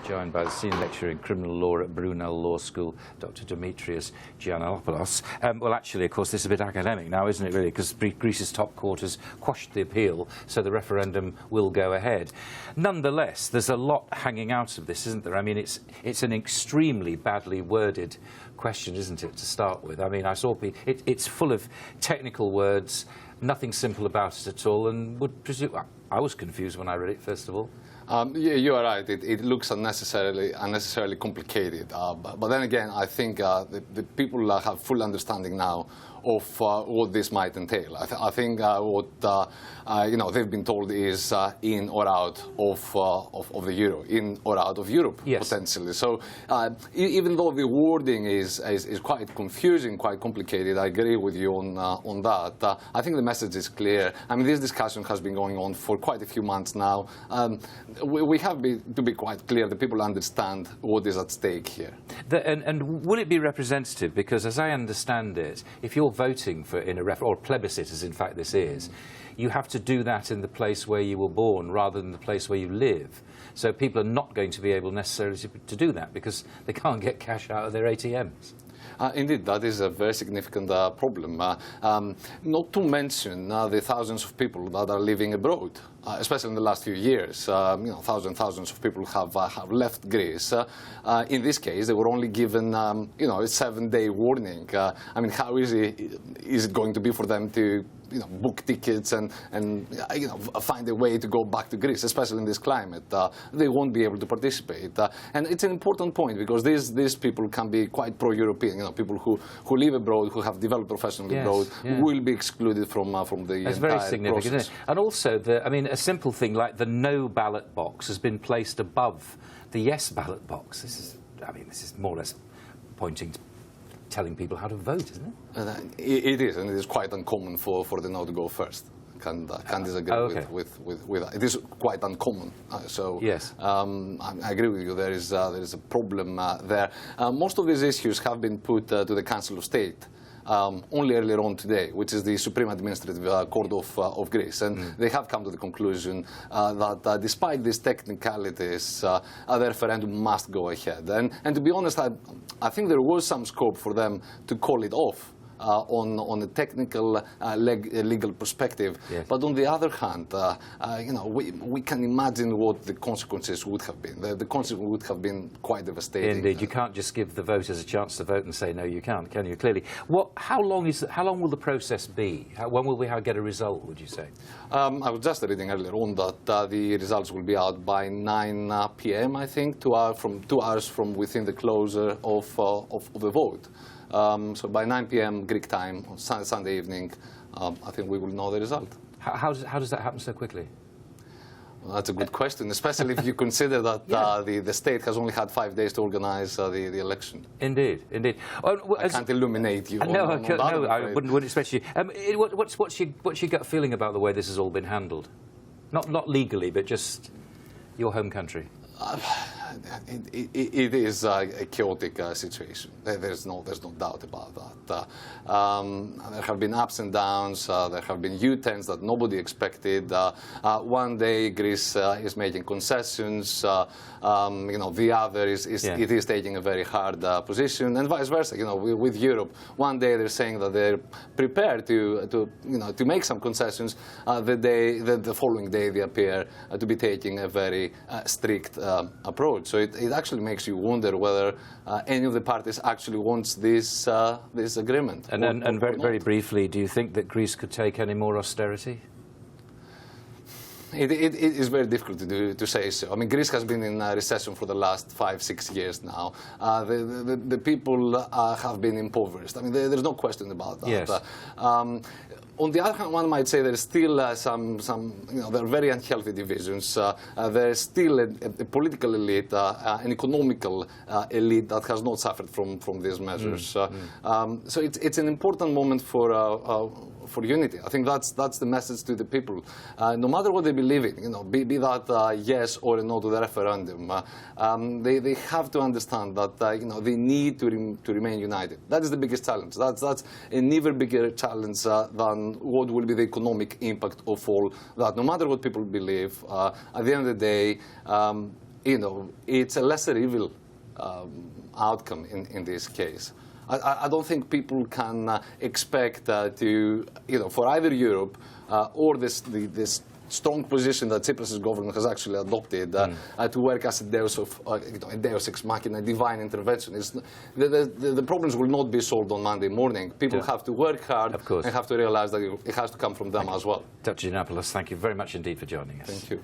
joined by the Senior Lecturer in Criminal Law at Brunel Law School, Dr. Dimitrios Giannoulopoulos. Well, actually, of course, this is a bit academic now, isn't it, really? Because Greece's top court has quashed the appeal, so the referendum will go ahead. Nonetheless, there's a lot hanging out of this, isn't there? I mean, it's an extremely badly worded question, isn't it, to start with? I mean, I saw it's full of technical words, nothing simple about it at all, and would presume... I was confused when I read it, first of all. Yeah, you are right. It looks unnecessarily complicated. But then again, I think the people have full understanding now of what this might entail. I think what they've been told is in or out of the euro, in or out of Europe, yes, potentially. So even though the wording is quite confusing, quite complicated, I agree with you on that. I think the message is clear. I mean, this discussion has been going on for quite a few months now. We have to be quite clear that people understand what is at stake here. And will it be representative? Because as I understand it, if you're voting for in a or plebiscite, as in fact this is, you have to do that in the place where you were born rather than the place where you live. So people are not going to be able necessarily to do that because they can't get cash out of their ATMs. Indeed, that is a very significant problem. Not to mention the thousands of people that are living abroad, especially in the last few years. Thousands of people have left Greece. In this case, they were only given, a 7-day warning. I mean, how easy is it going to be for them to book tickets and find a way to go back to Greece, especially in this climate? They won't be able to participate. And it's an important point because these people can be quite pro-European. People who live abroad, who have developed professionally abroad, will be excluded from the That's entire very significant, process. Isn't it? And also, a simple thing like the no ballot box has been placed above the yes ballot box. This is more or less pointing to telling people how to vote, isn't it? It is, and it is quite uncommon for the no to go first. Can disagree with that. It is quite uncommon. Yes. I agree with you. There is a problem there. Most of these issues have been put to the Council of State only earlier on today, which is the Supreme Administrative Court of Greece. And they have come to the conclusion that despite these technicalities, the referendum must go ahead. And to be honest, I think there was some scope for them to call it off on a technical legal perspective. Yes. But on the other hand, we can imagine what the consequences would have been. The consequences would have been quite devastating. Indeed, you can't just give the voters a chance to vote and say no, you can't, can you? Clearly, how long will the process be? When will we get a result? Would you say? I was just reading earlier on that the results will be out by 9 p.m. I think, 2 hours from within the closure of the vote. So by 9 p.m. Greek time on Sunday evening, I think we will know the result. How does that happen so quickly? Well, that's a good question, especially if you consider that the state has only had 5 days to organize the election. Indeed, indeed. I can't illuminate you. No, I wouldn't expect you. What's your gut feeling about the way this has all been handled? Not legally, but just your home country. It is a chaotic situation. There's no doubt about that. There have been ups and downs. There have been U-turns that nobody expected. One day Greece is making concessions. The other is taking a very hard position, and vice versa. With Europe, one day they're saying that they're prepared to make some concessions. The following day they appear to be taking a very strict approach. So it actually makes you wonder whether any of the parties actually wants this agreement. And very briefly, do you think that Greece could take any more austerity? It is very difficult to say so. I mean, Greece has been in a recession for the last 5-6 years now. The people have been impoverished. I mean, there's no question about that. Yes. On the other hand, one might say there is still there are very unhealthy divisions. There is still a political elite, an economical elite that has not suffered from these measures. So it's an important moment for unity. I think that's the message to the people. No matter what they believe in, be that yes or a no to the referendum, they have to understand that they need to remain united. That is the biggest challenge. That's an even bigger challenge than what will be the economic impact of all that. No matter what people believe, at the end of the day, it's a lesser evil outcome in this case. I don't think people can expect for either Europe or this strong position that Cyprus's government has actually adopted to work as a deus ex machina, divine intervention. The problems will not be solved on Monday morning. People have to work hard and have to realize that it has to come from them as well. Dr. Giannoulopoulos, thank you very much indeed for joining us. Thank you.